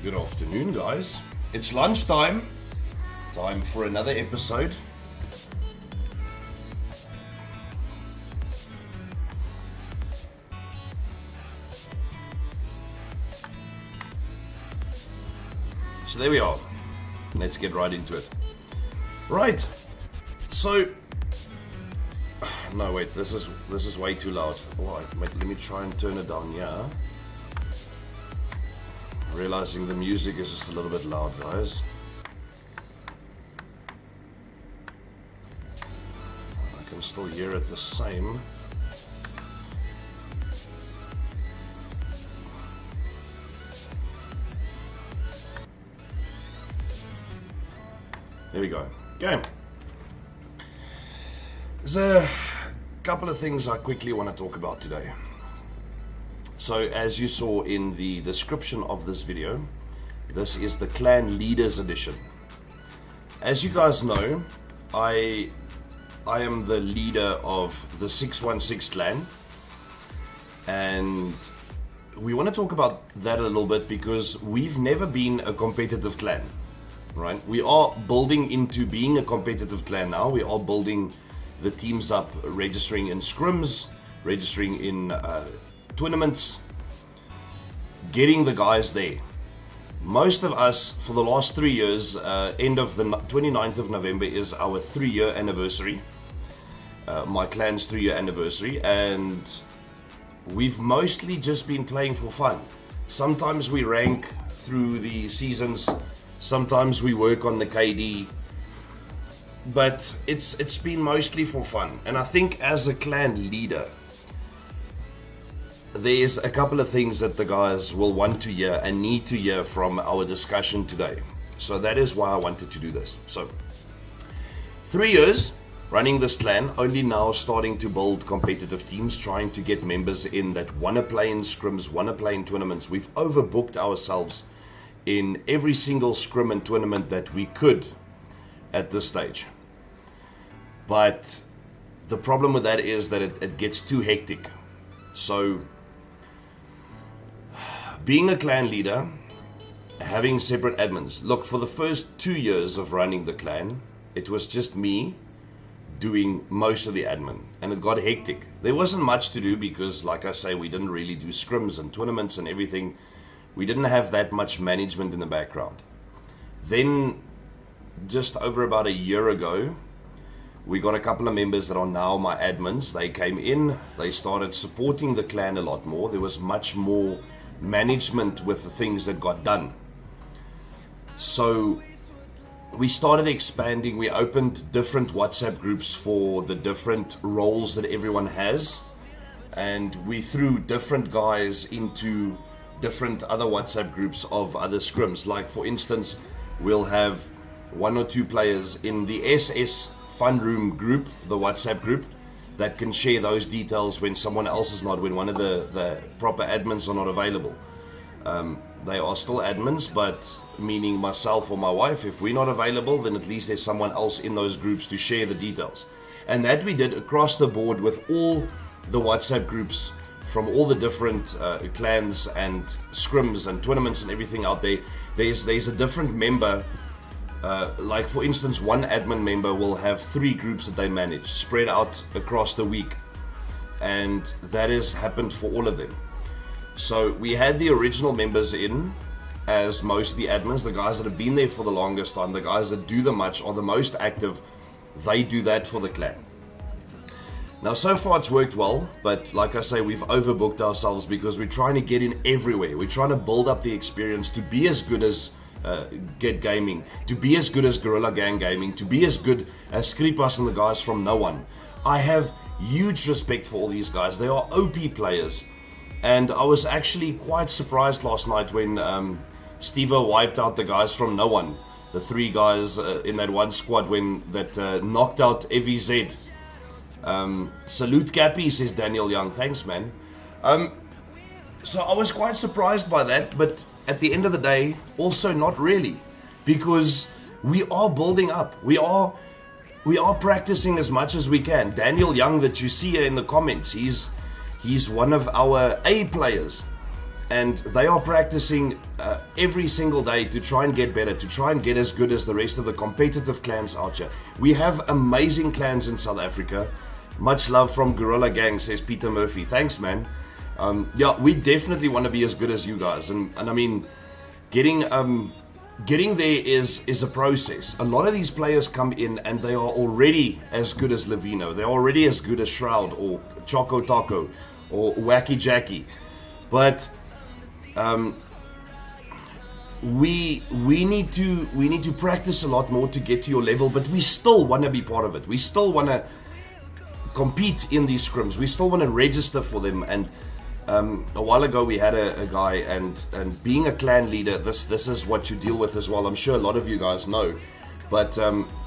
Good afternoon, guys. It's lunchtime. Time for another episode. So there we are. Let's get right into it. Right. So, no, wait. This is way too loud. Alright, let me try and turn it down. Yeah. Realizing the music is just a little bit loud, guys. I can still hear it the same. There we go. Okay. There's a couple of things I quickly want to talk about today. So, as you saw in the description of this video, this is the Clan Leaders Edition. As you guys know, I am the leader of the 616 clan, and we want to talk about that a little bit because we've never been a competitive clan, right? We are building into being a competitive clan now. We are building the teams up, registering in scrims, registering in tournaments, getting the guys there. Most of us, for the last 3 years, end of the 29th of November is our 3-year anniversary. My clan's 3-year anniversary, and we've mostly just been playing for fun. Sometimes we rank through the seasons, sometimes we work on the KD, but it's been mostly for fun. And I think as a clan leader, there's a couple of things that the guys will want to hear and need to hear from our discussion today. So that is why I wanted to do this. So, 3 years running this clan, only now starting to build competitive teams, trying to get members in that want to play in scrims, want to play in tournaments. We've overbooked ourselves in every single scrim and tournament that we could at this stage. But the problem with that is that it gets too hectic. So, being a clan leader, having separate admins. Look, for the first 2 years of running the clan, it was just me doing most of the admin, and it got hectic. There wasn't much to do because, like I say, we didn't really do scrims and tournaments and everything. We didn't have that much management in the background. Then, just over about a year ago, we got a couple of members that are now my admins. They came in, they started supporting the clan a lot more. There was much more management with the things that got done. So we started expanding. We opened different WhatsApp groups for the different roles that everyone has, and we threw different guys into different other WhatsApp groups of other scrims. Like, for instance, we'll have 1 or 2 players in the SS Fun Room group, the WhatsApp group, that can share those details when someone else is not, when one of the proper admins are not available. They are still admins, but meaning myself or my wife, if we're not available, then at least there's someone else in those groups to share the details. And that we did across the board with all the WhatsApp groups from all the different clans and scrims and tournaments and everything out there. There's a different member. Like, for instance, one admin member will have 3 groups that they manage spread out across the week, and that has happened for all of them. So we had the original members in as most of the admins, the guys that have been there for the longest time, the guys that do the much, are the most active. They do that for the clan. Now, so far it's worked well, but like I say, we've overbooked ourselves because we're trying to get in everywhere. We're trying to build up the experience to be as good as Get Gaming, to be as good as Gorilla Gang Gaming, to be as good as Skripas and the guys from No One. I have huge respect for all these guys. They are OP players, and I was actually quite surprised last night when Steve-O wiped out the guys from No One, the 3 guys in that one squad that knocked out EVZ. Salute Cappy, says Daniel Young. Thanks, man. So I was quite surprised by that, but at the end of the day, also not really, because we are building up. We are practicing as much as we can. Daniel Young, that you see here in the comments, he's one of our A players, and they are practicing every single day to try and get better, to try and get as good as the rest of the competitive clans out here. We have amazing clans in South Africa. Much love from Gorilla Gang, says Peter Murphy. Thanks, man. Yeah, we definitely want to be as good as you guys, and I mean, getting there is a process. A lot of these players come in and they are already as good as Levino. They're already as good as Shroud or Choco Taco or Wacky Jackie, but we need to practice a lot more to get to your level. But we still want to be part of it. We still want to compete in these scrims. We still want to register for them. And a while ago we had a guy, and being a clan leader, this is what you deal with as well. I'm sure a lot of you guys know, but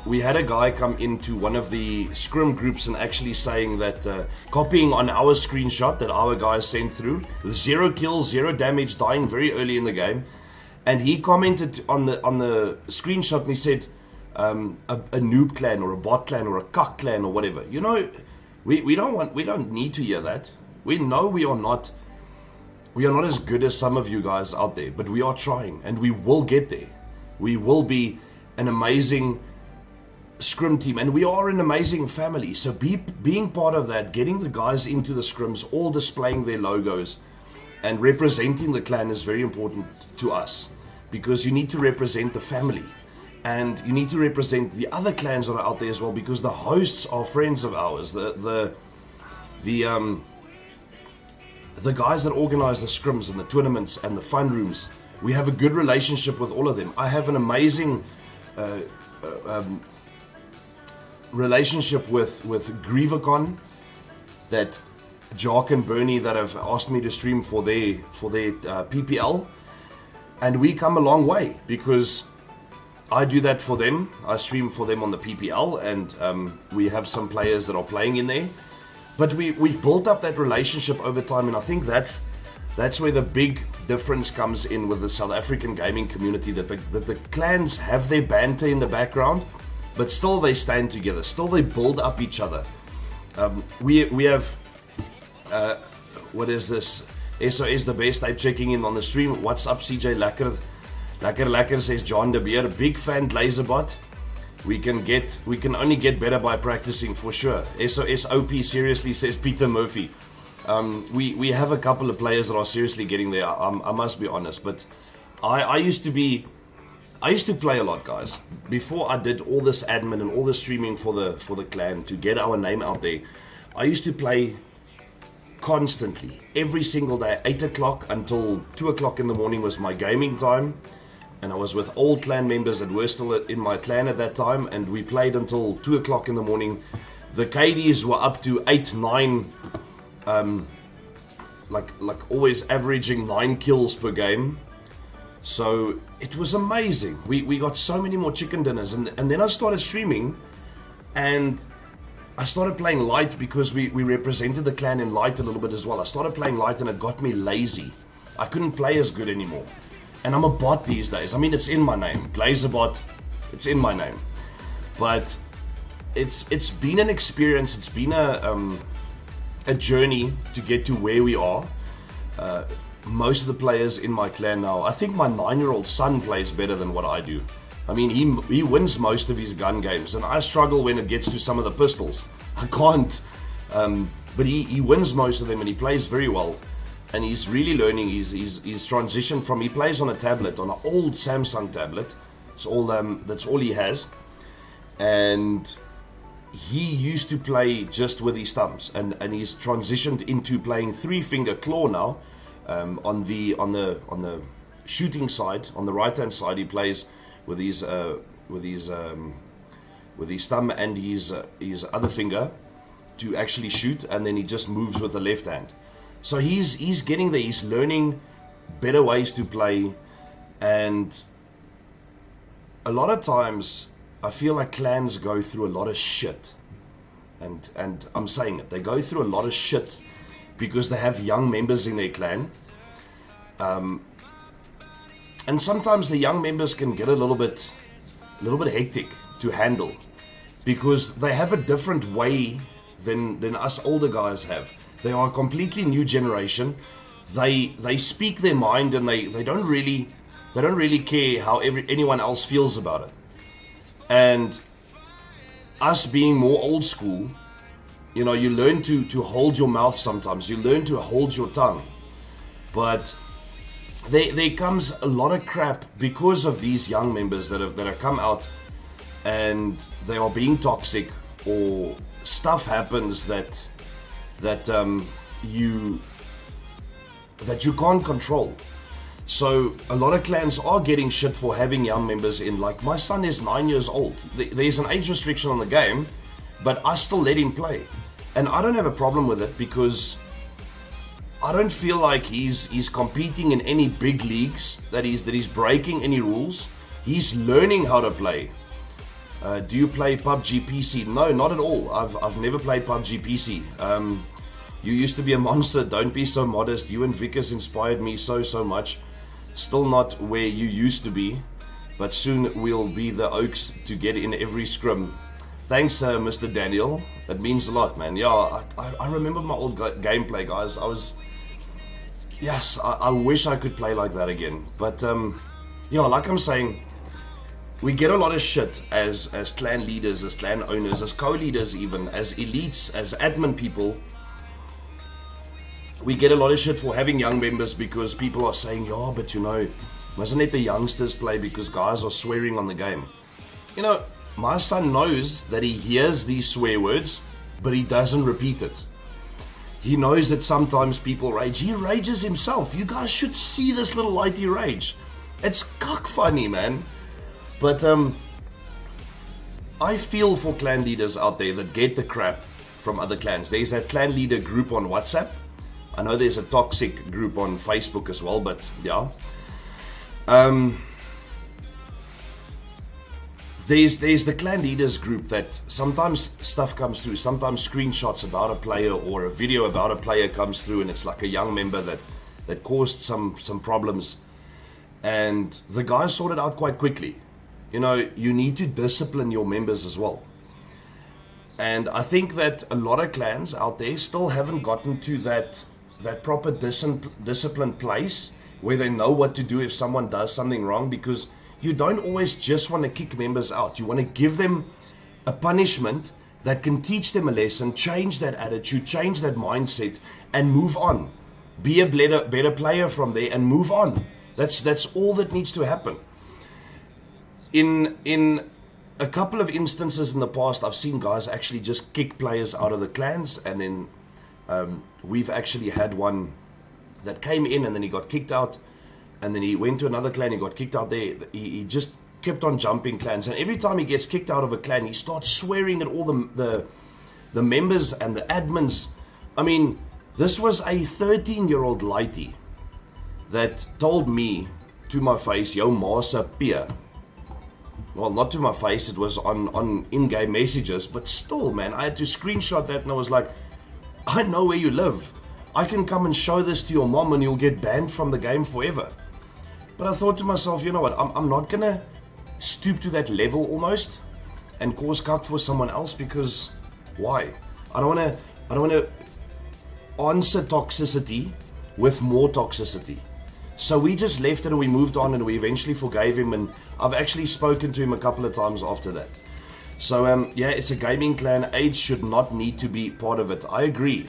we had a guy come into one of the scrim groups and actually saying that copying on our screenshot that our guys sent through with 0 kills, 0 damage, dying very early in the game, and he commented on the screenshot and he said a noob clan or a bot clan or a cuck clan or whatever. You know, we don't need to hear that. We know we are not as good as some of you guys out there, but we are trying, and we will get there. We will be an amazing scrim team, and we are an amazing family. So being part of that, getting the guys into the scrims, all displaying their logos and representing the clan is very important to us, because you need to represent the family, and you need to represent the other clans that are out there as well, because the hosts are friends of ours. The guys that organize the scrims and the tournaments and the fun rooms, we have a good relationship with all of them. I have an amazing relationship with Grievacon, that Jock and Bernie that have asked me to stream for their PPL, and we come a long way because I do that for them. I stream for them on the PPL, and we have some players that are playing in there. But we've built up that relationship over time, and I think that's where the big difference comes in with the South African gaming community, that the clans have their banter in the background, but still they stand together, still they build up each other. We have, what is this? SOS the best, I'm checking in on the stream. What's up, CJ Lekker says John de Beer. Big fan, Glazerbot. We can only get better by practicing, for sure. SOP seriously, says Peter Murphy. We have a couple of players that are seriously getting there. I must be honest, but I used to play a lot, guys. Before I did all this admin and all this streaming for the clan to get our name out there, I used to play constantly, every single day. 8 o'clock until 2 o'clock in the morning was my gaming time. And I was with old clan members that were still in my clan at that time, and we played until 2 o'clock in the morning. The KDs were up to 8, 9, like always averaging 9 kills per game. So it was amazing. We got so many more chicken dinners, and then I started streaming, and I started playing light because we represented the clan in light a little bit as well. I started playing light and it got me lazy. I couldn't play as good anymore. And I'm a bot these days. I mean, it's in my name. Glazerbot, it's in my name. But it's been an experience. It's been a journey to get to where we are. Most of the players in my clan now, I think my 9-year-old son plays better than what I do. I mean, he wins most of his gun games, and I struggle when it gets to some of the pistols. I can't. But he wins most of them, and he plays very well. And he's really learning. He's transitioned from, he plays on a tablet, on an old Samsung tablet. That's all he has. And he used to play just with his thumbs, and he's transitioned into playing 3-finger claw now. On the shooting side, on the right hand side, he plays with his thumb and his other finger to actually shoot, and then he just moves with the left hand. So he's getting there. He's learning better ways to play, and a lot of times I feel like clans go through a lot of shit, and I'm saying it. They go through a lot of shit because they have young members in their clan, and sometimes the young members can get a little bit hectic to handle because they have a different way than us older guys have. They are a completely new generation. they speak their mind, and they don't really care how anyone else feels about it. And us being more old school, you know, you learn to hold your mouth sometimes. You learn to hold your tongue. But there comes a lot of crap because of these young members that have come out, and they are being toxic, or stuff happens that you can't control. So a lot of clans are getting shit for having young members in. Like, my son is 9 years old. There's an age restriction on the game, but I still let him play. And I don't have a problem with it, because I don't feel like he's competing in any big leagues, that he's breaking any rules. He's learning how to play. Do you play PUBG PC? No, not at all. I've never played PUBG PC. You used to be a monster. Don't be so modest. You and Vickers inspired me so much. Still not where you used to be, but soon we'll be the Oaks to get in every scrim. Thanks, Mr. Daniel. That means a lot, man. Yeah, I remember my old gameplay, guys. I wish I could play like that again. But yeah, like I'm saying, we get a lot of shit as clan leaders, as clan owners, as co-leaders, even as elites, as admin people. We get a lot of shit for having young members, because people are saying, yeah, but you know, mustn't let the youngsters play because guys are swearing on the game. You know, my son knows that he hears these swear words, but he doesn't repeat it. He knows that sometimes people rage. He rages himself. You guys should see this little lighty rage. It's cock funny, man. But I feel for clan leaders out there that get the crap from other clans. There's a clan leader group on WhatsApp. I know there's a toxic group on Facebook as well, but yeah. There's the clan leaders group that sometimes stuff comes through, sometimes screenshots about a player or a video about a player comes through, and it's like a young member that caused some problems, and the guys sorted out quite quickly. You know, you need to discipline your members as well. And I think that a lot of clans out there still haven't gotten to that proper disciplined place where they know what to do if someone does something wrong, because you don't always just want to kick members out. You want to give them a punishment that can teach them a lesson, change that attitude, change that mindset, and move on. Be a better player from there and move on. That's all that needs to happen. In a couple of instances in the past, I've seen guys actually just kick players out of the clans, and then we've actually had one that came in and then he got kicked out, and then he went to another clan, he got kicked out there. He just kept on jumping clans, and every time he gets kicked out of a clan, he starts swearing at all the members and the admins. I mean, this was a 13-year-old lighty that told me to my face, "Yo, Masa Pia." Well, not to my face, it was on in-game messages, but still, man, I had to screenshot that, and I was like, I know where you live. I can come and show this to your mom and you'll get banned from the game forever. But I thought to myself, you know what, I'm not gonna stoop to that level almost and cause cuck for someone else, because why? I don't wanna answer toxicity with more toxicity. So we just left it and we moved on, and we eventually forgave him, and I've actually spoken to him a couple of times after that. So yeah, it's a gaming clan. Age should not need to be part of it. I agree.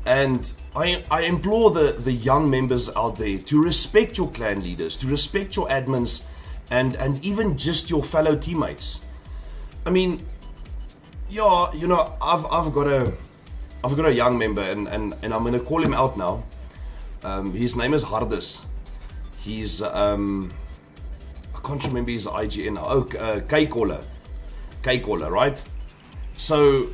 And I implore the young members out there to respect your clan leaders, to respect your admins, and even just your fellow teammates. I mean, yeah, you know, I've got a young member, and I'm gonna call him out now. His name is Hardus. He's I can't remember his IGN. Oh, K-Caller, right? So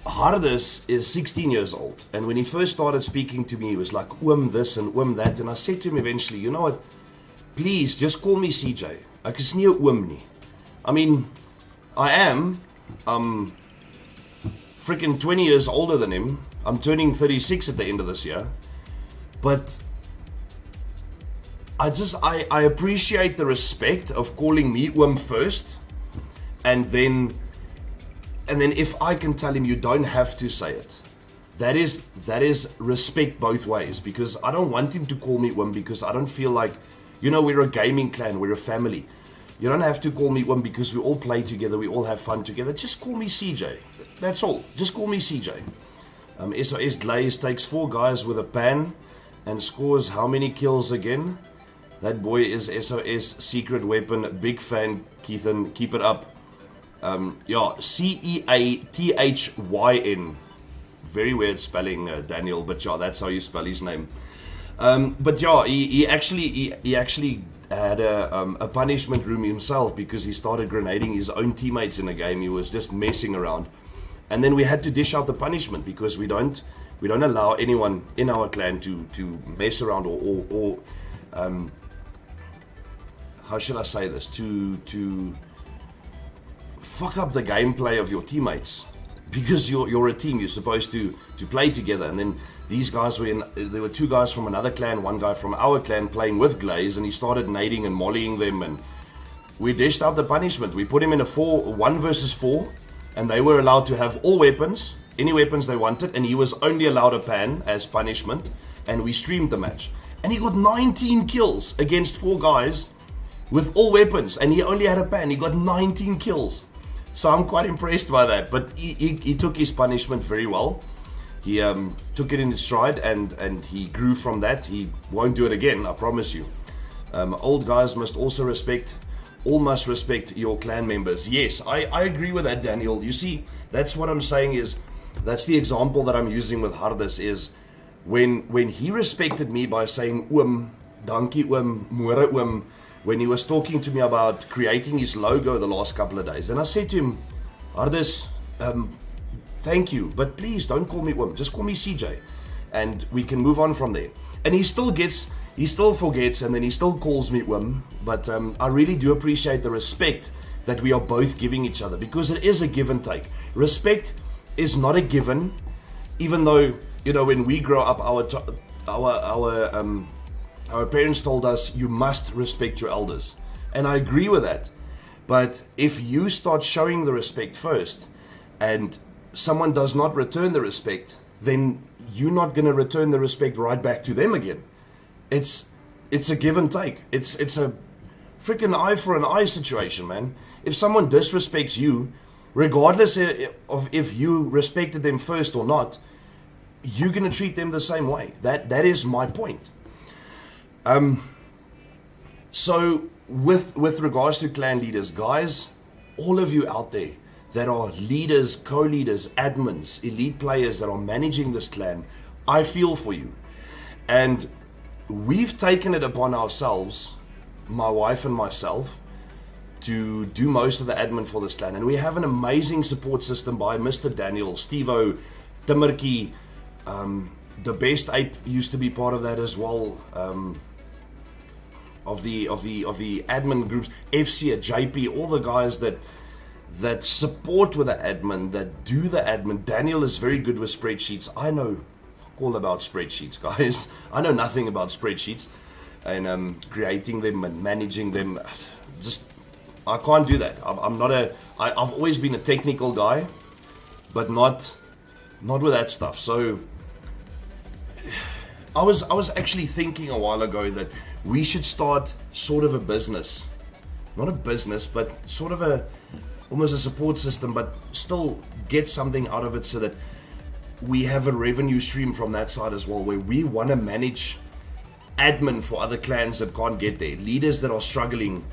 Hardus is 16 years old, and when he first started speaking to me, he was like, "Oom this and oom that," and I said to him eventually, "You know what? Please just call me CJ. Ek is nie 'n oom nie." I mean, I am. Freaking 20 years older than him. I'm turning 36 at the end of this year. But I appreciate the respect of calling me oom first, and then if I can tell him you don't have to say it, that is respect both ways, because I don't want him to call me Wim, because I don't feel like, we're a gaming clan, we're a family. You don't have to call me Wim because we all play together, we all have fun together. Just call me CJ. That's all. Just call me CJ. SOS Glaze takes 4 guys with a pan and scores how many kills again? That boy is SOS secret weapon. Big fan, Keithan. Keep it up. Ceathyn. Very weird spelling, Daniel, but yeah, that's how you spell his name. But yeah, he actually had a punishment room himself because he started grenading his own teammates in the game. He was just messing around, and then we had to dish out the punishment because we don't allow anyone in our clan to mess around or how should I say this, to fuck up the gameplay of your teammates, because you're a team. You're supposed to play together. And then these guys there were 2 guys from another clan, 1 guy from our clan playing with Glaze, and he started nading and mollying them, and we dished out the punishment. We put him in a 1 versus 4, and they were allowed to have all weapons, any weapons they wanted, and he was only allowed a pan as punishment, and we streamed the match. And he got 19 kills against 4 guys with all weapons, and he only had a pan. He got 19 kills. So I'm quite impressed by that. But he took his punishment very well. He took it in his stride, and he grew from that. He won't do it again, I promise you. Old guys must also respect your clan members. Yes, I agree with that, Daniel. You see, that's what I'm saying is, that's the example that I'm using with Hardus, is when he respected me by saying Oom, dankie Oom, môre Oom, when he was talking to me about creating his logo the last couple of days. And I said to him, Hardus, thank you, but please don't call me Wim, just call me CJ, and we can move on from there. And he still forgets, and then he still calls me Wim, but I really do appreciate the respect that we are both giving each other, because it is a give and take. Respect is not a given, even though, when we grow up, our parents told us, you must respect your elders. And I agree with that. But if you start showing the respect first, and someone does not return the respect, then you're not going to return the respect right back to them again. It's a give and take. It's a freaking eye for an eye situation, man. If someone disrespects you, regardless of if you respected them first or not, you're going to treat them the same way. That is my point. So with regards to clan leaders, guys, all of you out there that are leaders, co-leaders, admins, elite players that are managing this clan, I feel for you. And we've taken it upon ourselves, my wife and myself, to do most of the admin for this clan. And we have an amazing support system by Mr. Daniel, Steve-O, Timmerkie, the Best Ape used to be part of that as well. Of the admin groups, FC, JP, all the guys that support with the admin, that do the admin. Daniel is very good with spreadsheets. I know all about spreadsheets, guys. I know nothing about spreadsheets, and creating them and managing them. I can't do that. I've always been a technical guy, but not with that stuff. So I was actually thinking a while ago that we should start sort of a business. Not a business, but sort of almost a support system, but still get something out of it so that we have a revenue stream from that side as well, where we want to manage admin for other clans that can't get there, leaders that are struggling.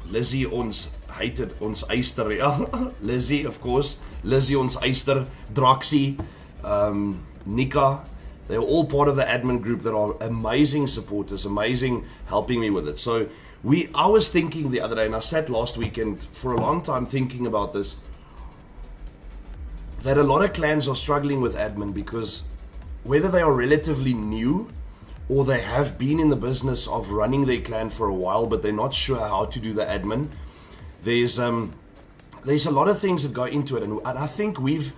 Lizzie ons hated ons eister, ja. Lizzie, of course. Lizzie ons eister, Draxie, Nika. They're all part of the admin group that are amazing supporters, amazing helping me with it. So I was thinking the other day, and I sat last weekend for a long time thinking about this, that a lot of clans are struggling with admin because whether they are relatively new or they have been in the business of running their clan for a while, but they're not sure how to do the admin, there's a lot of things that go into it, and I think we've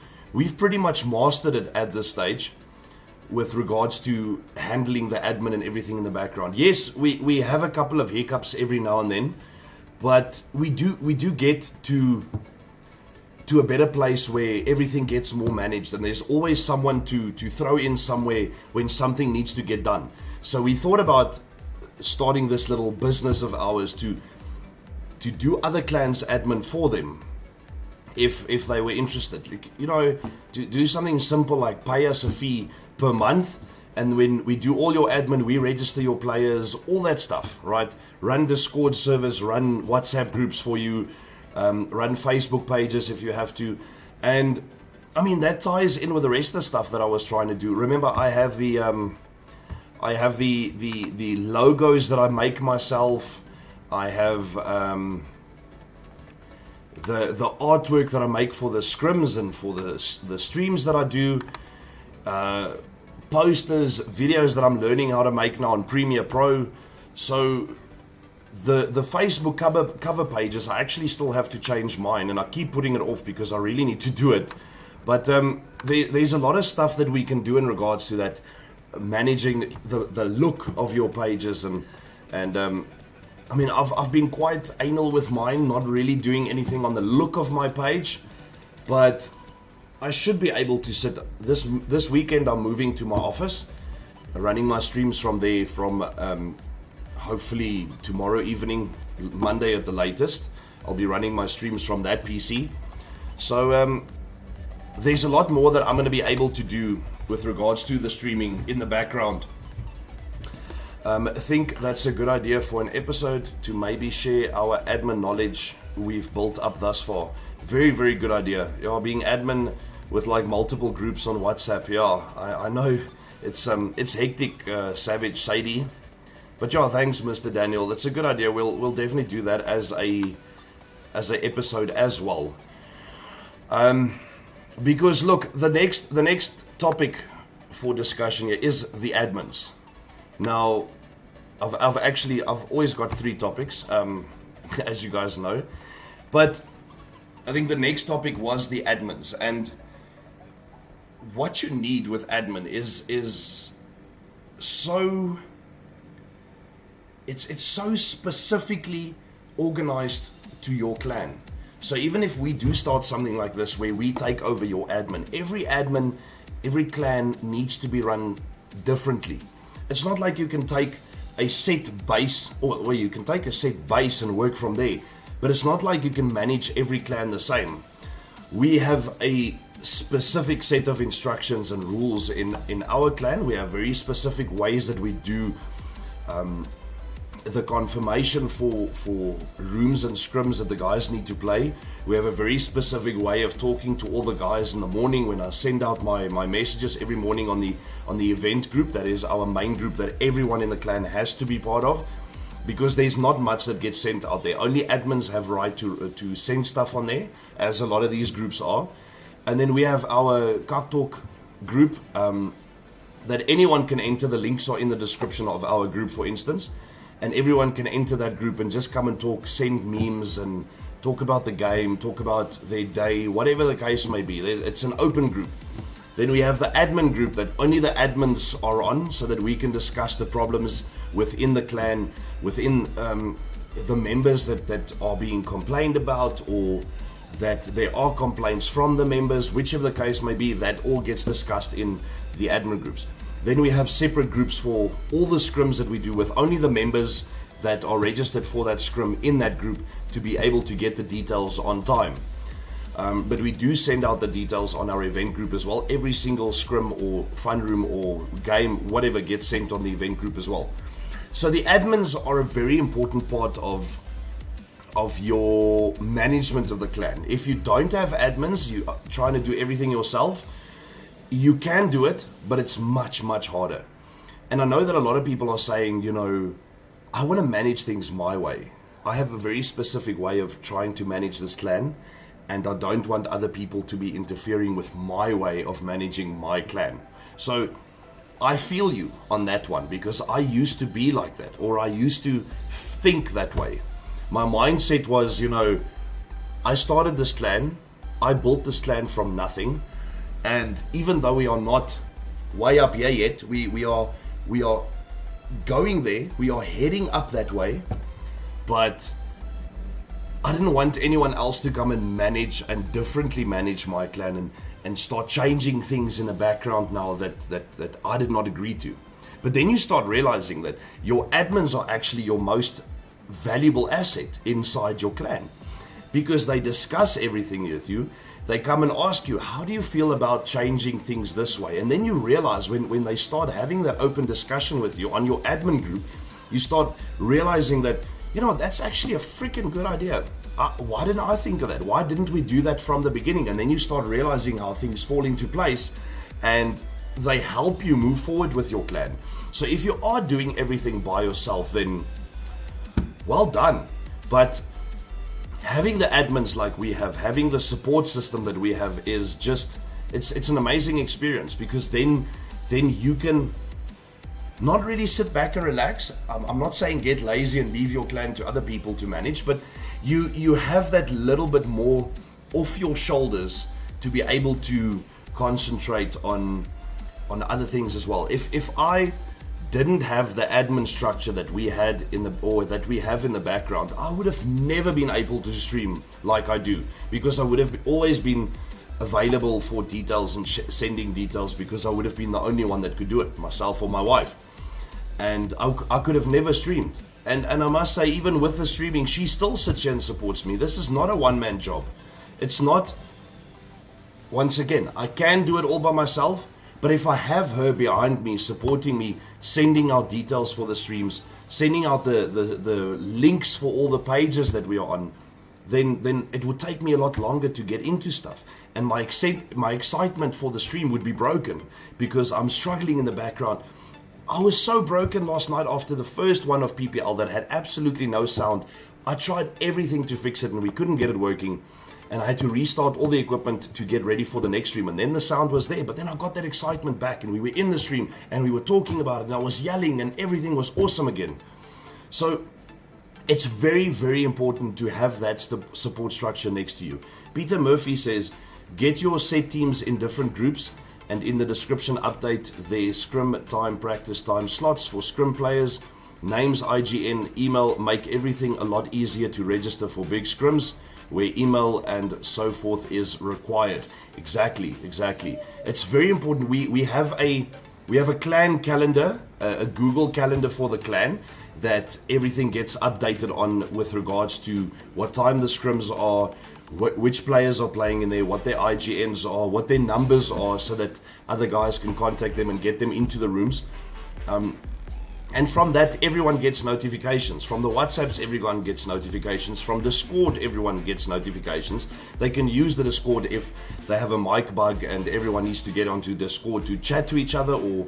pretty much mastered it at this stage with regards to handling the admin and everything in the background. Yes, we have a couple of hiccups every now and then, but we do get to to a better place where everything gets more managed and there's always someone to throw in somewhere when something needs to get done. So we thought about starting this little business of ours to do other clans admin for them if they were interested. Like, you know, to do something simple like pay us a fee per month, and when we do all your admin, we register your players, all that stuff, right? Run Discord servers, run WhatsApp groups for you, run Facebook pages if you have to. And I mean, that ties in with the rest of the stuff that I was trying to do. Remember, I have the logos that I make myself. I have the artwork that I make for the scrims and for the streams that I do. Posters, videos that I'm learning how to make now on Premiere Pro. So the Facebook cover pages, I actually still have to change mine, and I keep putting it off because I really need to do it. But there's a lot of stuff that we can do in regards to that, managing the look of your pages, and I mean, I've been quite anal with mine, not really doing anything on the look of my page, but I should be able to sit. This weekend I'm moving to my office, running my streams from there from hopefully tomorrow evening, Monday at the latest. I'll be running my streams from that PC. So there's a lot more that I'm going to be able to do with regards to the streaming in the background. I think that's a good idea for an episode, to maybe share our admin knowledge we've built up thus far. Very, very good idea. Yeah, being admin with like multiple groups on WhatsApp. Yeah, I know it's hectic, Savage Sadie. But yeah, thanks, Mr. Daniel. That's a good idea. We'll definitely do that as a episode as well. Because look, the next topic for discussion here is the admins. Now, I've always got 3 topics, as you guys know, but I think the next topic was the admins, and what you need with admin is so it's so specifically organized to your clan. So even if we do start something like this where we take over your admin, every clan needs to be run differently. It's not like you can take a set base, or you can take a set base and work from there, but it's not like you can manage every clan the same. We have a specific set of instructions and rules in our clan. We have very specific ways that we do the confirmation for rooms and scrims that the guys need to play. We have a very specific way of talking to all the guys in the morning when I send out my messages every morning on the event group. That is our main group that everyone in the clan has to be part of, because there's not much that gets sent out there. Only admins have right to send stuff on there, as a lot of these groups are. And then we have our Kak Talk group that anyone can enter. The links are in the description of our group, for instance. And everyone can enter that group and just come and talk, send memes and talk about the game, talk about their day, whatever the case may be. It's an open group. Then we have the admin group that only the admins are on, so that we can discuss the problems within the clan, within the members that are being complained about, or that there are complaints from the members, whichever the case may be. That all gets discussed in the admin groups. Then we have separate groups for all the scrims that we do, with only the members that are registered for that scrim in that group to be able to get the details on time. But we do send out the details on our event group as well. Every single scrim or fun room or game, whatever, gets sent on the event group as well. So the admins are a very important part of your management of the clan. If you don't have admins, you are trying to do everything yourself. You can do it, but it's much, much harder. And I know that a lot of people are saying, you know, I want to manage things my way. I have a very specific way of trying to manage this clan, and I don't want other people to be interfering with my way of managing my clan. So I feel you on that one, because I used to be like that, or I used to think that way. My mindset was, you know, I started this clan, I built this clan from nothing. And even though we are not way up here yet, we are going there. We are heading up that way. But I didn't want anyone else to come and manage and differently manage my clan and start changing things in the background now that I did not agree to. But then you start realizing that your admins are actually your most valuable asset inside your clan, because they discuss everything with you. They come and ask you, how do you feel about changing things this way? And then you realize when they start having that open discussion with you on your admin group, you start realizing that, that's actually a freaking good idea. Why didn't I think of that? Why didn't we do that from the beginning? And then you start realizing how things fall into place, and they help you move forward with your clan. So if you are doing everything by yourself, then well done. But having the admins like we have, having the support system that we have is just, it's an amazing experience, because then you can not really sit back and relax. I'm not saying get lazy and leave your clan to other people to manage, but you have that little bit more off your shoulders to be able to concentrate on other things as well. If I didn't have the admin structure that we had that we have in the background, I would have never been able to stream like I do, because I would have always been available for details and sending details, because I would have been the only one that could do it, myself or my wife, and I could have never streamed. And I must say, even with the streaming, she still sits here and supports me. This is not a one-man job. It's not. Once again, I can do it all by myself, but if I have her behind me, supporting me, sending out details for the streams, sending out the links for all the pages that we are on, then it would take me a lot longer to get into stuff. And my excitement for the stream would be broken, because I'm struggling in the background. I was so broken last night after the first one of PPL that had absolutely no sound. I tried everything to fix it and we couldn't get it working. And I had to restart all the equipment to get ready for the next stream. And then the sound was there. But then I got that excitement back, and we were in the stream and we were talking about it, and I was yelling and everything was awesome again. So it's very, very important to have that support structure next to you. Peter Murphy says, get your set teams in different groups, and in the description update their scrim time, practice time slots for scrim players, names, IGN, email, make everything a lot easier to register for big scrims, where email and so forth is required. Exactly. It's very important. We have a clan calendar, a Google calendar for the clan, that everything gets updated on with regards to what time the scrims are, which players are playing in there, what their IGNs are, what their numbers are, so that other guys can contact them and get them into the rooms. And from that, everyone gets notifications. From the WhatsApps, everyone gets notifications. From Discord, everyone gets notifications. They can use the Discord if they have a mic bug and everyone needs to get onto Discord to chat to each other, or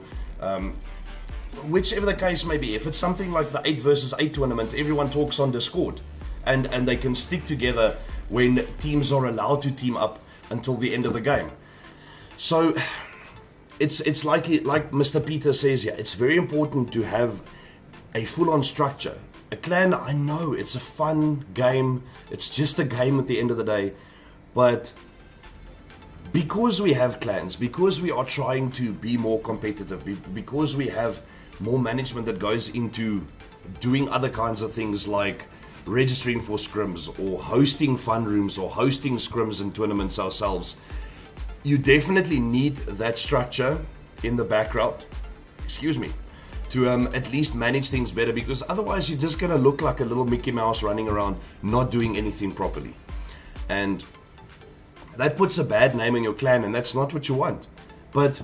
whichever the case may be. If it's something like the 8 versus 8 tournament, everyone talks on Discord, and they can stick together when teams are allowed to team up until the end of the game. So it's like Mr. Peter says here, it's very important to have a full-on structure. A clan, I know it's a fun game, it's just a game at the end of the day, but because we have clans, because we are trying to be more competitive, because we have more management that goes into doing other kinds of things like registering for scrims or hosting fun rooms or hosting scrims and tournaments ourselves, you definitely need that structure in the background, to at least manage things better, because otherwise you're just going to look like a little Mickey Mouse running around not doing anything properly. And that puts a bad name in your clan, and that's not what you want. But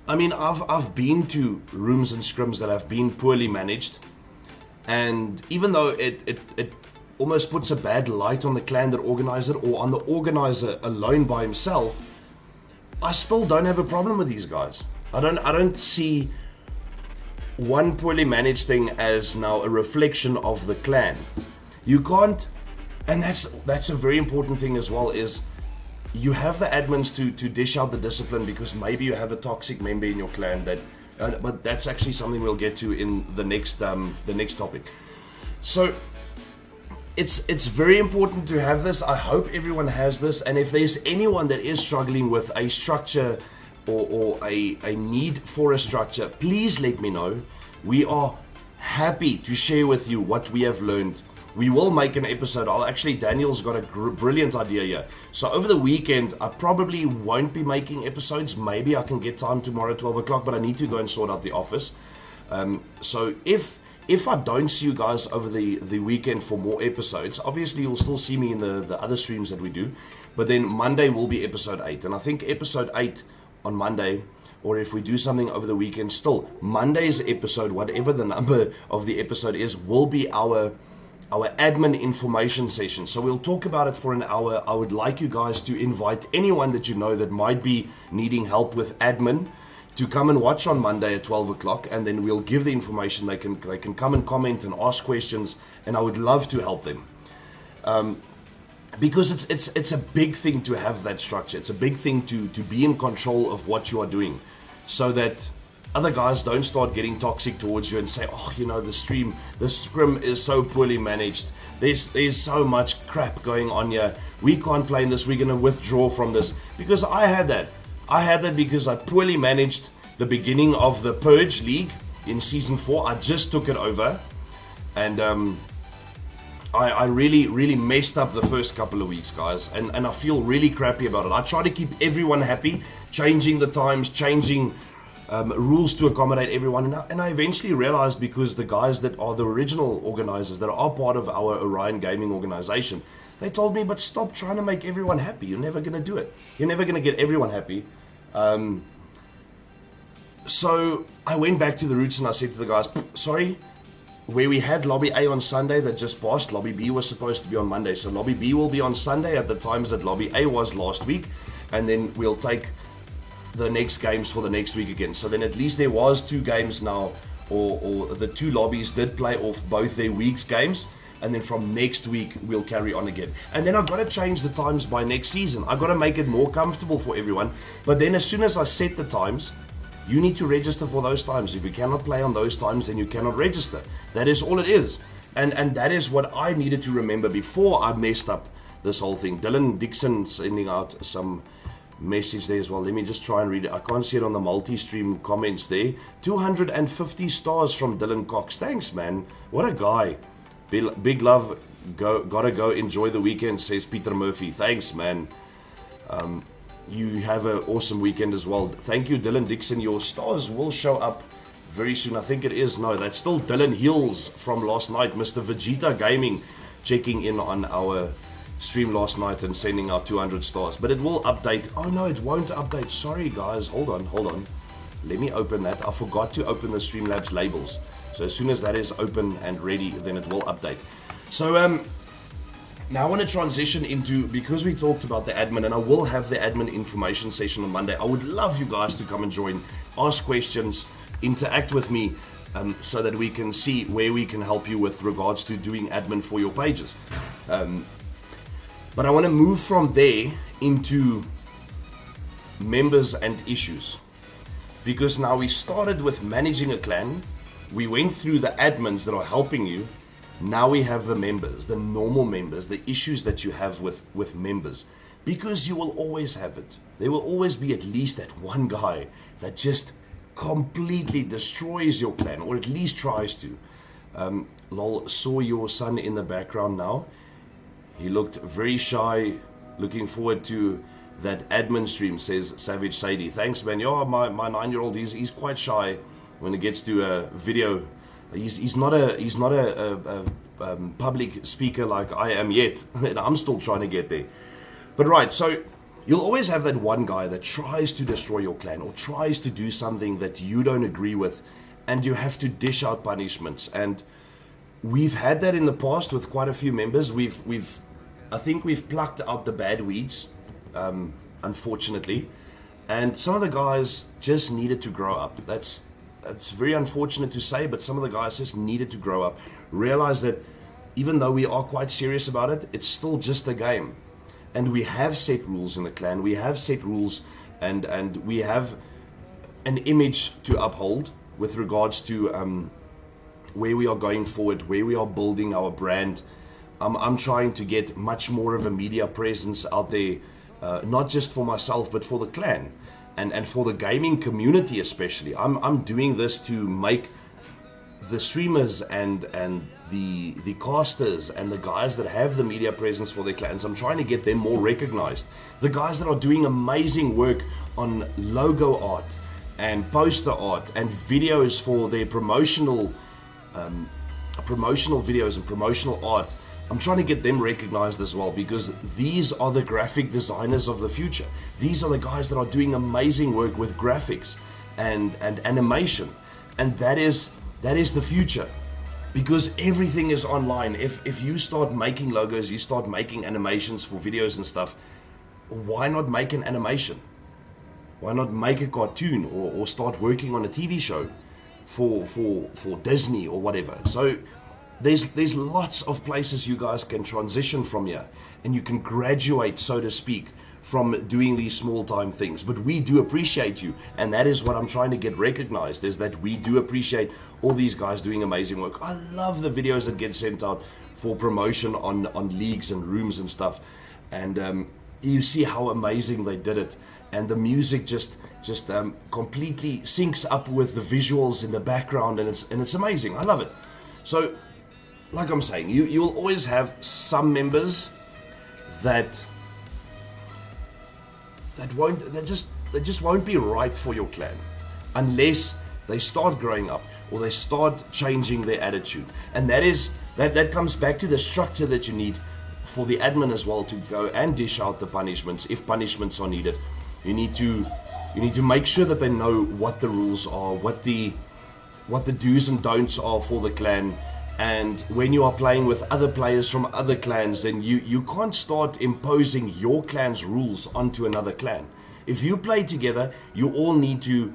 I mean, I've been to rooms and scrims that have been poorly managed, and even though it almost puts a bad light on the clan that organized it, or on the organizer alone by himself, I still don't have a problem with these guys. I don't see one poorly managed thing as now a reflection of the clan. You can't, and that's a very important thing as well, is you have the admins to dish out the discipline, because maybe you have a toxic member in your clan that, but that's actually something we'll get to in the next topic. So it's very important to have this. I hope everyone has this, and if there's anyone that is struggling with a structure or a need for a structure, please let me know. We are happy to share with you what we have learned. We will make an episode. Daniel's got a brilliant idea here. So over the weekend, I probably won't be making episodes. Maybe I can get time tomorrow, 12 o'clock, but I need to go and sort out the office. So if I don't see you guys over the weekend for more episodes, obviously you'll still see me in the other streams that we do. But then Monday will be episode 8. And I think episode 8 on Monday, or if we do something over the weekend, still Monday's episode, whatever the number of the episode is, will be our admin information session. So we'll talk about it for an hour. I would like you guys to invite anyone that you know that might be needing help with admin to come and watch on Monday at 12 o'clock, and then we'll give the information. They can come and comment and ask questions, and I would love to help them. Because it's a big thing to have that structure. It's a big thing to be in control of what you are doing, so that other guys don't start getting toxic towards you and say, oh, the scrim is so poorly managed. There's so much crap going on here. We can't play in this. We're going to withdraw from this. Because I had that. Because I poorly managed the beginning of the Purge League in Season 4. I just took it over. And I really, really messed up the first couple of weeks, guys. And I feel really crappy about it. I try to keep everyone happy, changing the times, changing rules to accommodate everyone. And I eventually realized, because the guys that are the original organizers, that are part of our Orion Gaming organization, they told me, but stop trying to make everyone happy. You're never going to do it. You're never going to get everyone happy. So I went back to the roots and I said to the guys, sorry, where we had Lobby A on Sunday that just passed, Lobby B was supposed to be on Monday. So Lobby B will be on Sunday at the times that Lobby A was last week. And then we'll take the next games for the next week again. So then at least there was 2 games now, or the 2 lobbies did play off both their week's games. And then from next week, we'll carry on again. And then I've got to change the times by next season. I've got to make it more comfortable for everyone. But then as soon as I set the times, you need to register for those times. If you cannot play on those times, then you cannot register. That is all it is. And that is what I needed to remember before I messed up this whole thing. Dylan Dixon sending out some message there as well. Let me just try and read it. I can't see it on the multi-stream comments there. 250 stars from Dylan Cox. Thanks, man. What a guy. Big love. Gotta go enjoy the weekend, says Peter Murphy. Thanks, man. You have an awesome weekend as well. Thank you, Dylan Dixon. Your stars will show up very soon. I think it is. No, that's still Dylan Hills from last night. Mr. Vegeta Gaming checking in on our stream last night and sending out 200 stars. But it will update. Oh, no, it won't update. Sorry, guys. Hold on. Let me open that. I forgot to open the Streamlabs labels. So as soon as that is open and ready, then it will update. So now I want to transition into, because we talked about the admin, and I will have the admin information session on Monday. I would love you guys to come and join, ask questions, interact with me, so that we can see where we can help you with regards to doing admin for your pages. But I want to move from there into members and issues. Because now we started with managing a clan. We went through the admins that are helping you. Now we have the members, the normal members, the issues that you have with members. Because you will always have it. There will always be at least that one guy that just completely destroys your clan, or at least tries to. Lol, saw your son in the background now. He looked very shy. Looking forward to that admin stream, says Savage Sadie. Thanks, man. Yeah, my 9-year-old, he's quite shy when it gets to a video. He's not a public speaker like I am yet, and I'm still trying to get there. But right, so you'll always have that one guy that tries to destroy your clan, or tries to do something that you don't agree with, and you have to dish out punishments. And we've had that in the past with quite a few members. I think we've plucked out the bad weeds, unfortunately, and some of the guys just needed to grow up. That's very unfortunate to say, but some of the guys just needed to grow up, realize that even though we are quite serious about it, it's still just a game. And we have set rules in the clan, we have set rules, and we have an image to uphold with regards to where we are going forward, where we are building our brand. I'm trying to get much more of a media presence out there, not just for myself, but for the clan. And for the gaming community especially. I'm doing this to make the streamers and the casters and the guys that have the media presence for their clans, I'm trying to get them more recognized. The guys that are doing amazing work on logo art and poster art and videos for their promotional videos and promotional art, I'm trying to get them recognized as well, because these are the graphic designers of the future. These are the guys that are doing amazing work with graphics and animation, and that is the future, because everything is online. If you start making logos, you start making animations for videos and stuff, why not make an animation? Why not make a cartoon or start working on a TV show for Disney or whatever? So there's lots of places you guys can transition from here, and you can graduate, so to speak, from doing these small time things. But we do appreciate you, and that is what I'm trying to get recognized, is that we do appreciate all these guys doing amazing work. I love the videos that get sent out for promotion on leagues and rooms and stuff, and you see how amazing they did it, and the music just completely syncs up with the visuals in the background, and it's amazing. I love it. So like I'm saying, you will always have some members that just won't be right for your clan unless they start growing up or they start changing their attitude. And that comes back to the structure that you need for the admin as well, to go and dish out the punishments if punishments are needed. You need to make sure that they know what the rules are, what the do's and don'ts are for the clan. And when you are playing with other players from other clans, then you can't start imposing your clan's rules onto another clan. If you play together, you all need to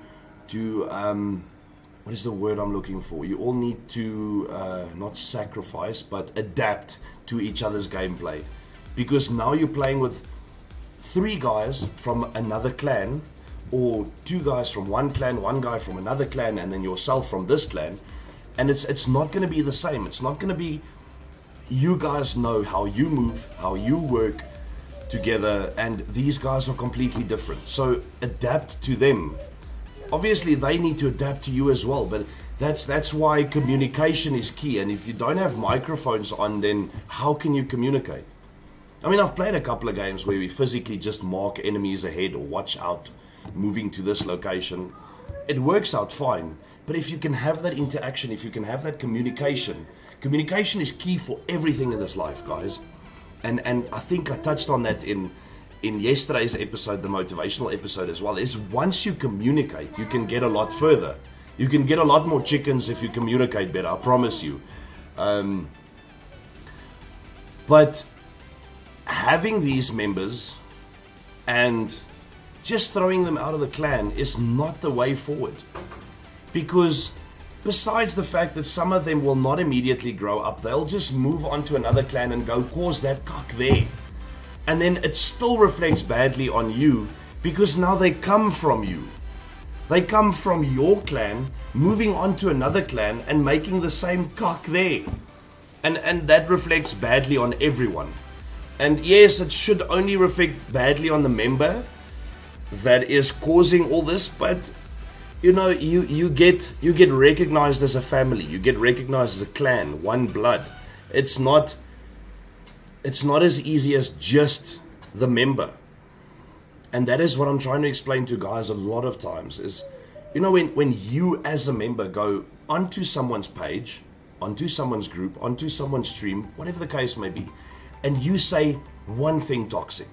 what is the word I'm looking for? You all need to not sacrifice, but adapt to each other's gameplay. Because now you're playing with 3 guys from another clan, or 2 guys from one clan, 1 guy from another clan, and then yourself from this clan. And it's not going to be the same. It's not going to be, you guys know how you move, how you work together, and these guys are completely different. So adapt to them. Obviously, they need to adapt to you as well, but that's why communication is key. And if you don't have microphones on, then how can you communicate? I mean, I've played a couple of games where we physically just mark enemies ahead or watch out, moving to this location. It works out fine. But if you can have that interaction, if you can have that communication is key for everything in this life, guys. And I think I touched on that in yesterday's episode, the motivational episode as well, is once you communicate, you can get a lot further. You can get a lot more chickens if you communicate better, I promise you. But having these members and just throwing them out of the clan is not the way forward. Because besides the fact that some of them will not immediately grow up, they'll just move on to another clan and go cause that cock there. And then it still reflects badly on you, because now they come from you. They come from your clan, moving on to another clan and making the same cock there. And that reflects badly on everyone. And yes, it should only reflect badly on the member that is causing all this, but you know, you get recognized as a family. You get recognized as a clan, one blood. It's not as easy as just the member. And that is what I'm trying to explain to guys a lot of times is, you know, when you as a member go onto someone's page, onto someone's group, onto someone's stream, whatever the case may be, and you say one thing toxic,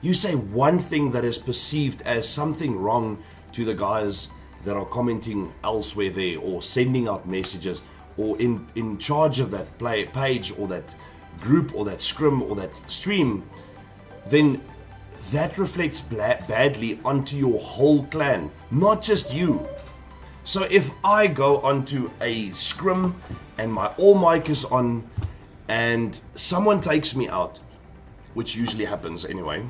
you say one thing that is perceived as something wrong to the guys that are commenting elsewhere there, or sending out messages, or in charge of that page or that group or that scrim or that stream, then that reflects badly onto your whole clan, not just you. So if I go onto a scrim and my all mic is on and someone takes me out, which usually happens anyway,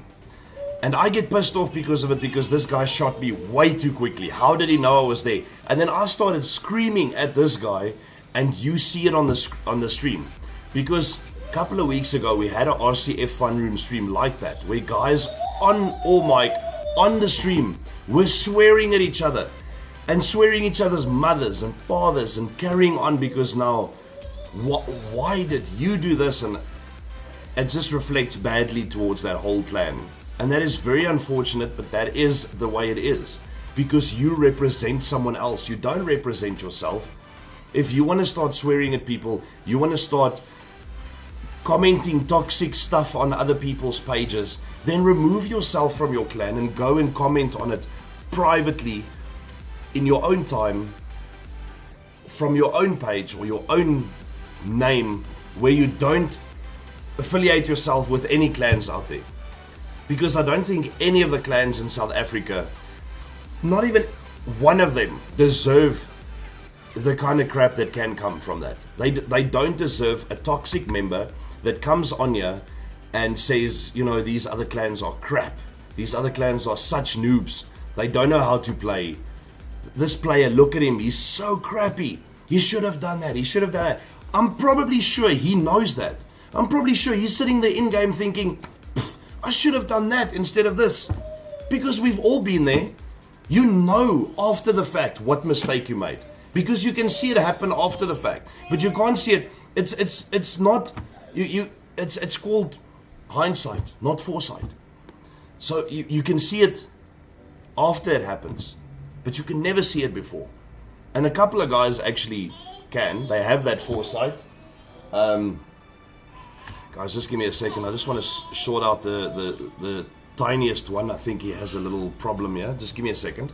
and I get pissed off because of it, because this guy shot me way too quickly. How did he know I was there? And then I started screaming at this guy, and you see it on the stream. Because a couple of weeks ago, we had a RCF Fun Room stream like that, where guys on all mic, on the stream, were swearing at each other. and swearing each other's mothers and fathers and carrying on because now, why did you do this? And it just reflects badly towards that whole clan. And that is very unfortunate, but that is the way it is. Because you represent someone else. You don't represent yourself. If you want to start swearing at people, you want to start commenting toxic stuff on other people's pages, then remove yourself from your clan and go and comment on it privately in your own time from your own page or your own name, where you don't affiliate yourself with any clans out there. Because I don't think any of the clans in South Africa, not even one of them, deserve the kind of crap that can come from that. They don't deserve a toxic member that comes on here and says, you know, these other clans are crap. These other clans are such noobs. They don't know how to play. This player, look at him, he's so crappy. He should have done that. He should have done that. I'm probably sure he knows that. I'm probably sure he's sitting there in-game thinking, I should have done that instead of this. Because we've all been there. You know after the fact what mistake you made. Because you can see it happen after the fact. But you can't see it. It's not it's called hindsight, not foresight. So you can see it after it happens. But you can never see it before. And a couple of guys actually can. They have that foresight. Guys, just give me a second. I just want to sort out the tiniest one. I think he has a little problem here. Just give me a second.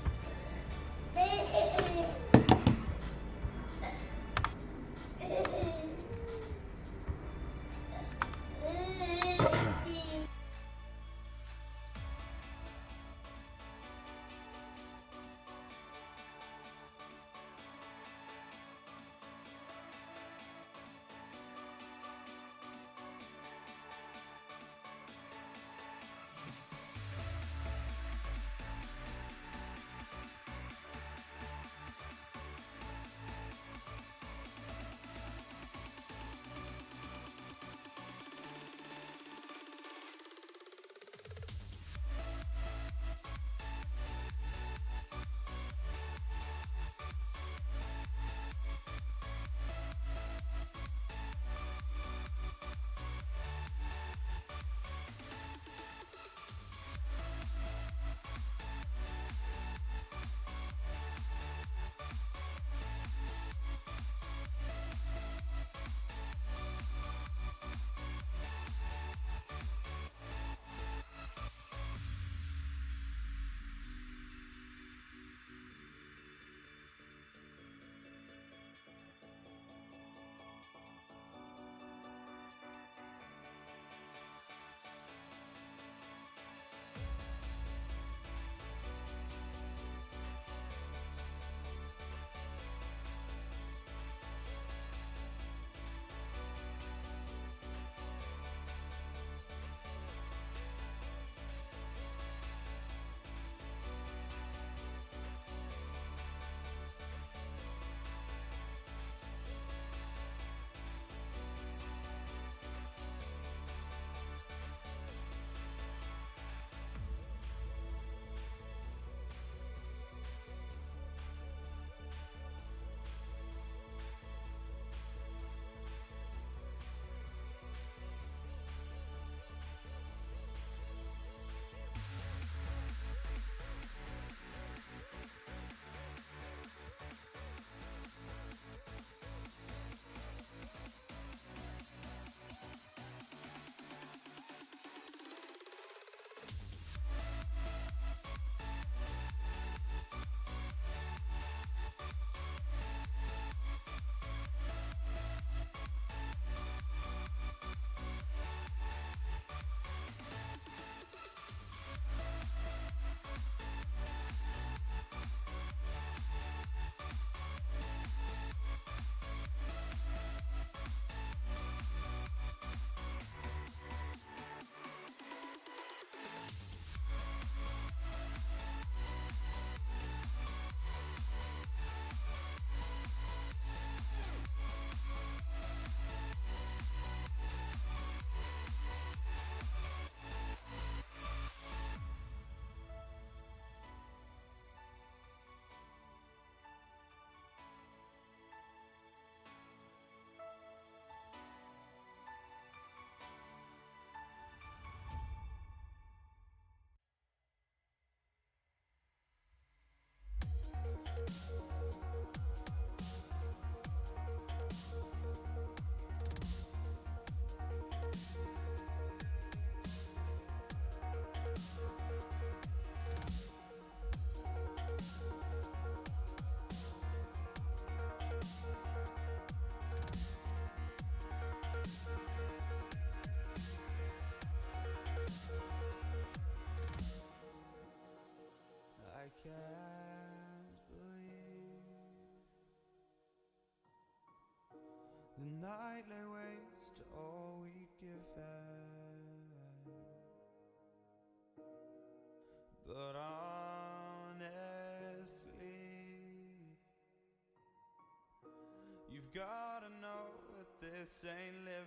this ain't living,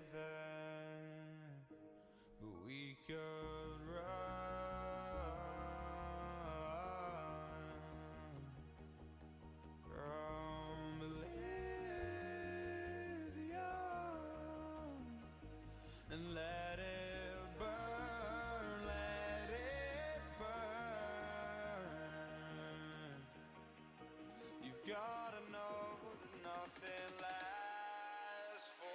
but we could run from Elysium and let it burn, let it burn. You've gotta know that nothing lasts forever.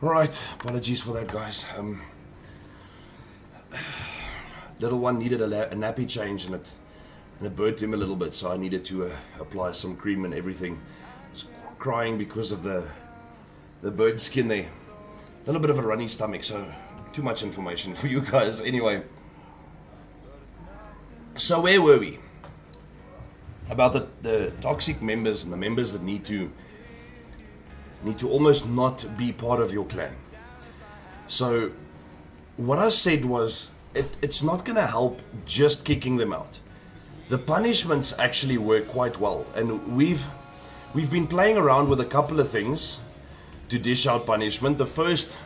Right, apologies for that, guys. Little one needed a nappy change and it burnt him a little bit, so I needed to apply some cream and everything. I was crying because of the burnt skin there. A little bit of a runny stomach, so too much information for you guys. Anyway, so where were we? About the toxic members and the members that need to almost not be part of your clan. So what I said was it's not going to help just kicking them out. The punishments actually work quite well, and we've been playing around with a couple of things to dish out punishment. The first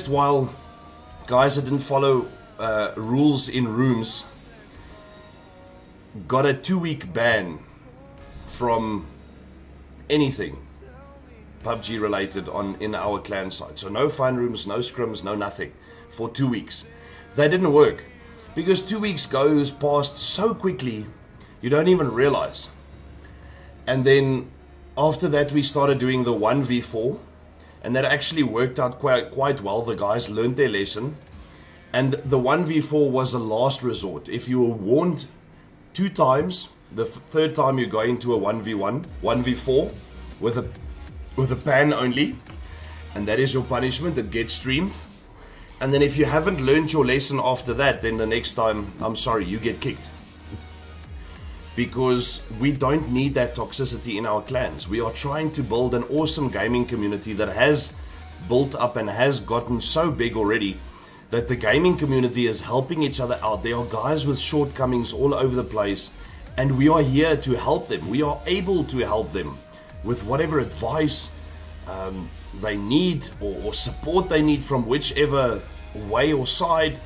while guys that didn't follow rules in rooms got a 2-week ban from anything PUBG related in our clan side. So no fun rooms, no scrims, no nothing for 2 weeks. That didn't work because 2 weeks goes past so quickly you don't even realize. And then after that we started doing the 1v4, and that actually worked out quite well. The guys learned their lesson, and the 1v4 was a last resort. If you were warned 2 times, the third time you go into a 1v1, 1v4 with a ban only, and that is your punishment. It gets streamed. And then if you haven't learned your lesson after that, then the next time, I'm sorry, you get kicked. Because we don't need that toxicity in our clans. We are trying to build an awesome gaming community that has built up and has gotten so big already that the gaming community is helping each other out. There are guys with shortcomings all over the place, and we are here to help them. We are able to help them with whatever advice they need or support they need from whichever way or side.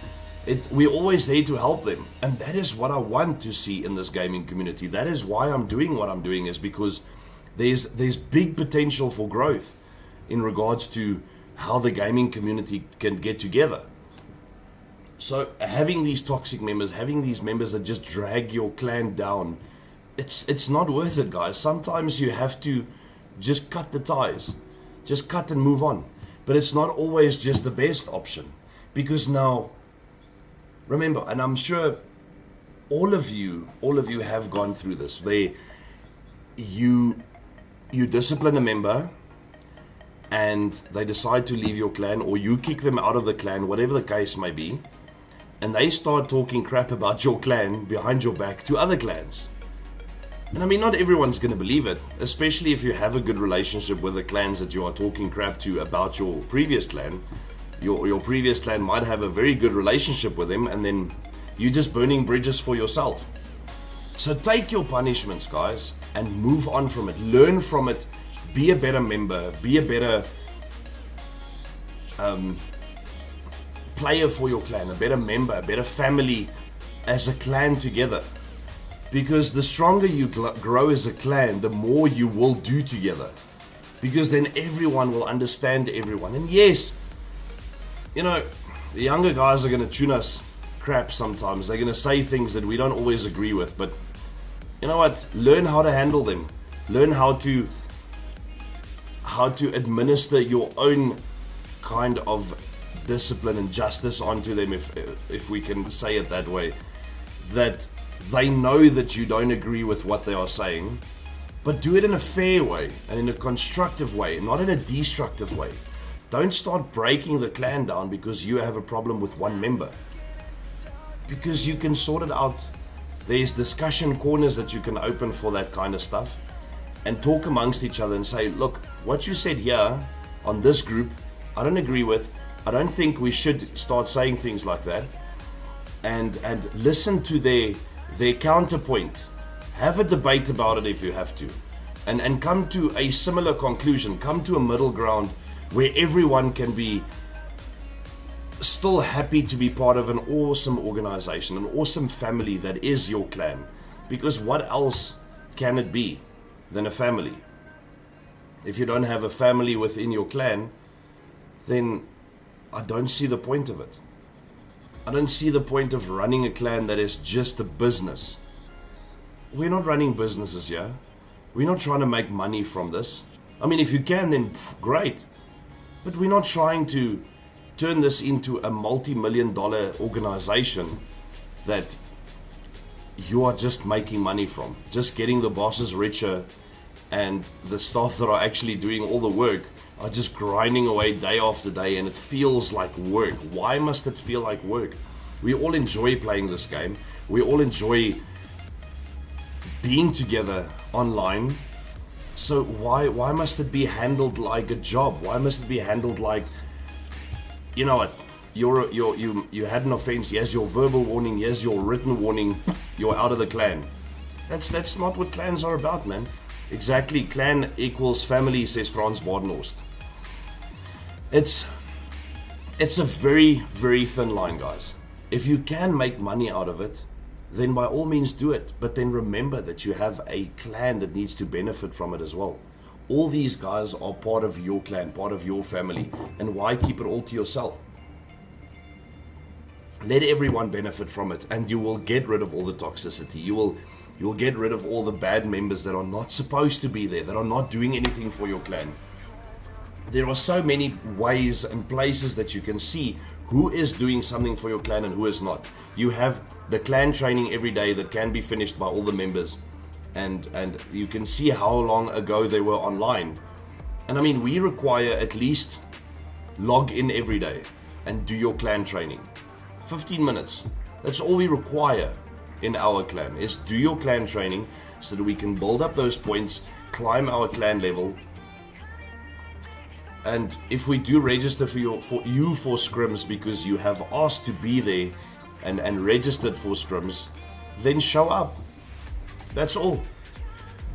We're always there to help them, and that is what I want to see in this gaming community. That is why I'm doing what I'm doing, is because there's big potential for growth in regards to how the gaming community can get together. So having these toxic members, having these members that just drag your clan down, it's not worth it, guys. Sometimes you have to just cut the ties, just cut and move on. But it's not always just the best option, because now, remember, and I'm sure all of you have gone through this, where you discipline a member and they decide to leave your clan, or you kick them out of the clan, whatever the case may be, and they start talking crap about your clan behind your back to other clans. And I mean, not everyone's going to believe it, especially if you have a good relationship with the clans that you are talking crap to about your previous clan. Your previous clan might have a very good relationship with them, and then you're just burning bridges for yourself. So take your punishments, guys, and move on from it. Learn from it. Be a better member. Be a better player for your clan. A better member. A better family as a clan together. Because the stronger you grow as a clan, the more you will do together. Because then everyone will understand everyone. And yes, you know, the younger guys are going to tune us crap sometimes. They're going to say things that we don't always agree with. But you know what? Learn how to handle them. Learn how to how to administer your own kind of discipline and justice onto them, if we can say it that way, that they know that you don't agree with what they are saying, but do it in a fair way and in a constructive way, not in a destructive way. Don't start breaking the clan down because you have a problem with one member, because you can sort it out. There's discussion corners that you can open for that kind of stuff and talk amongst each other and say, look, what you said here on this group, I don't agree with. I don't think we should start saying things like that. And listen to their counterpoint. Have a debate about it if you have to. And come to a similar conclusion. Come to a middle ground where everyone can be still happy to be part of an awesome organization, an awesome family that is your clan. Because what else can it be than a family? If you don't have a family within your clan, then I don't see the point of it. I don't see the point of running a clan that is just a business. We're not running businesses here. We're not trying to make money from this. I mean, if you can, then great. But we're not trying to turn this into a multi-million-dollar organization that you are just making money from, just getting the bosses richer, and the staff that are actually doing all the work are just grinding away day after day, and it feels like work. Why must it feel like work? We all enjoy playing this game. We all enjoy being together online. So why must it be handled like a job? Why must it be handled like, you know what, you had an offense, here's your verbal warning, here's your written warning, you're out of the clan. That's not what clans are about, man. Exactly, clan equals family, says Frans Badenhorst. It's a very, very thin line, guys. If you can make money out of it, then by all means do it. But then remember that you have a clan that needs to benefit from it as well. All these guys are part of your clan, part of your family. And why keep it all to yourself? Let everyone benefit from it, and you will get rid of all the toxicity. You will get rid of all the bad members that are not supposed to be there, that are not doing anything for your clan. There are so many ways and places that you can see who is doing something for your clan and who is not. You have the clan training every day that can be finished by all the members, and you can see how long ago they were online. And I mean, we require at least log in every day and do your clan training. 15 minutes. That's all we require in our clan, is do your clan training so that we can build up those points, climb our clan level. And if we do register for you for scrims because you have asked to be there and registered for scrims, then show up. That's all.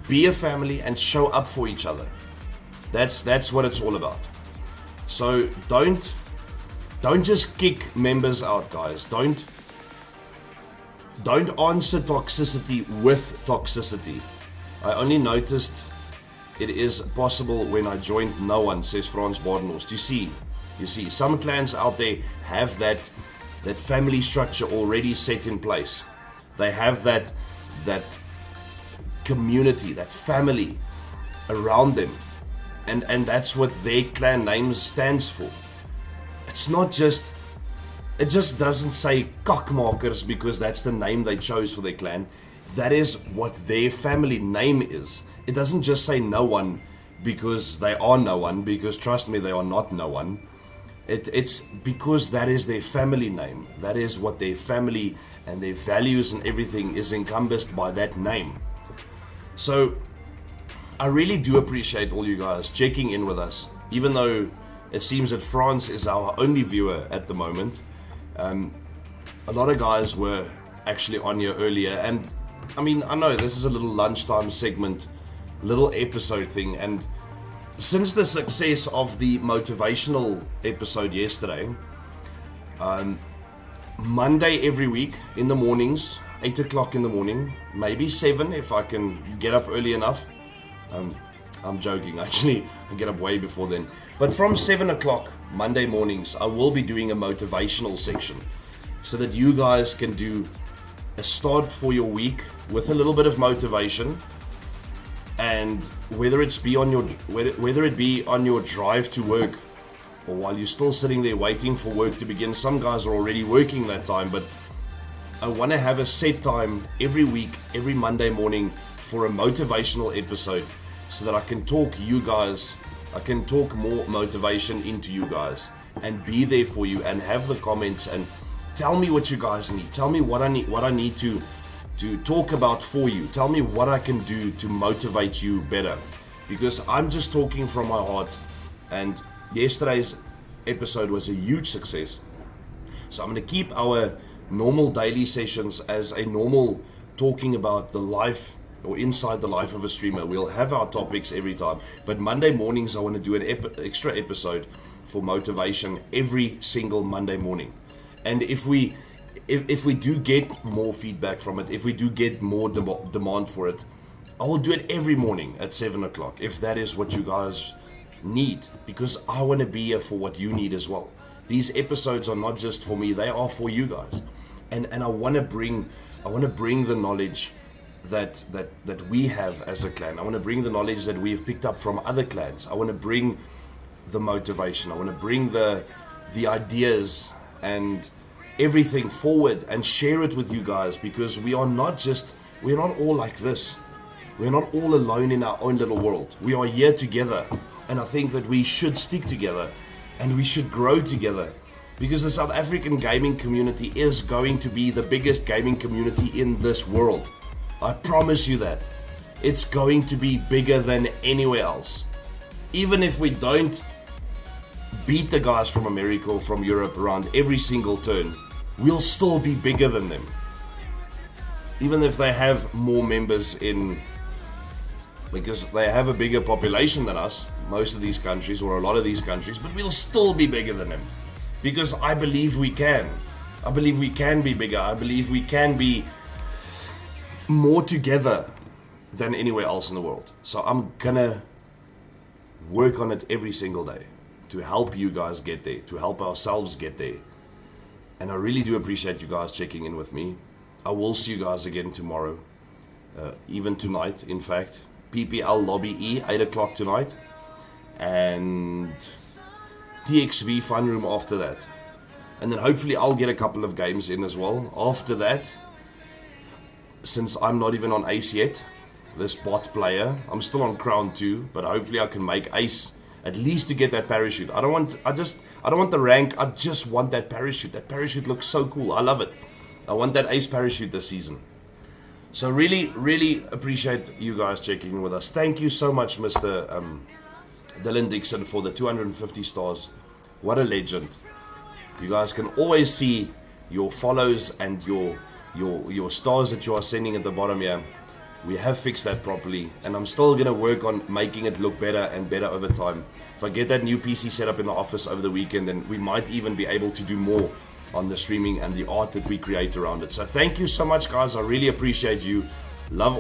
Be a family and show up for each other. That's what it's all about. So don't just kick members out, guys. Don't answer toxicity with toxicity. I only noticed it is possible when I joined no one, says Frans Badenhorst. You see, some clans out there have that family structure already set in place. They have that community, that family around them. And that's what their clan name stands for. It's not just, it just doesn't say Kakmakers because that's the name they chose for their clan. That is what their family name is. It doesn't just say no one because they are no one, because trust me, they are not no one. It's because that is their family name. That is what their family and their values and everything is encompassed by that name. So I really do appreciate all you guys checking in with us, even though it seems that France is our only viewer at the moment. A lot of guys were actually on here earlier, and I mean, I know this is a little lunchtime segment, little episode thing, and since the success of the motivational episode yesterday, Monday every week in the mornings, 8 o'clock in the morning, maybe 7 if I can get up early enough. I'm joking, actually, I get up way before then. But from 7 o'clock Monday mornings, I will be doing a motivational section so that you guys can do a start for your week with a little bit of motivation And whether it be on your drive to work, or while you're still sitting there waiting for work to begin. Some guys are already working that time, but I want to have a set time every week, every Monday morning, for a motivational episode, so that I can talk more motivation into you guys, and be there for you, and have the comments, and tell me what you guys need. Tell me what I need to talk about for you. Tell me what I can do to motivate you better, because I'm just talking from my heart. And yesterday's episode was a huge success, so I'm going to keep our normal daily sessions as a normal talking about the life, or inside the life of a streamer. We'll have our topics every time, but Monday mornings I want to do an extra episode for motivation every single Monday morning. And if we do get more feedback from it, if we do get more demand for it, I will do it every morning at 7 o'clock, if that is what you guys need, because I want to be here for what you need as well. These episodes are not just for me, they are for you guys. And I want to bring the knowledge that we have as a clan. I want to bring the knowledge that we have picked up from other clans. I want to bring the motivation. I want to bring the ideas and everything forward and share it with you guys, because we're not all like this. We're not all alone in our own little world. We are here together, and I think that we should stick together and we should grow together, because the South African gaming community is going to be the biggest gaming community in this world. I promise you that. It's going to be bigger than anywhere else. Even if we don't beat the guys from America or from Europe around every single turn, we'll still be bigger than them. Even if they have more members because they have a bigger population than us, most of these countries, or a lot of these countries, but we'll still be bigger than them. Because I believe we can. I believe we can be bigger. I believe we can be more together than anywhere else in the world. So I'm gonna work on it every single day to help you guys get there, to help ourselves get there. And I really do appreciate you guys checking in with me. I will see you guys again tomorrow, even tonight, in fact. PPL Lobby E, 8 o'clock tonight. And TXV Fun Room after that. And then hopefully I'll get a couple of games in as well. After that, since I'm not even on Ace yet, this bot player, I'm still on Crown 2, but hopefully I can make Ace, at least to get that parachute. I don't want the rank, I just want that parachute. That parachute looks so cool, I love it. I want that Ace parachute this season. So really, really appreciate you guys checking in with us. Thank you so much, Mr. Dylan Dixon, for the 250 stars. What a legend. You guys can always see your follows and your stars that you are sending at the bottom here. We have fixed that properly, and I'm still going to work on making it look better and better over time. If I get that new PC set up in the office over the weekend, then we might even be able to do more on the streaming and the art that we create around it. So thank you so much, guys. I really appreciate you. Love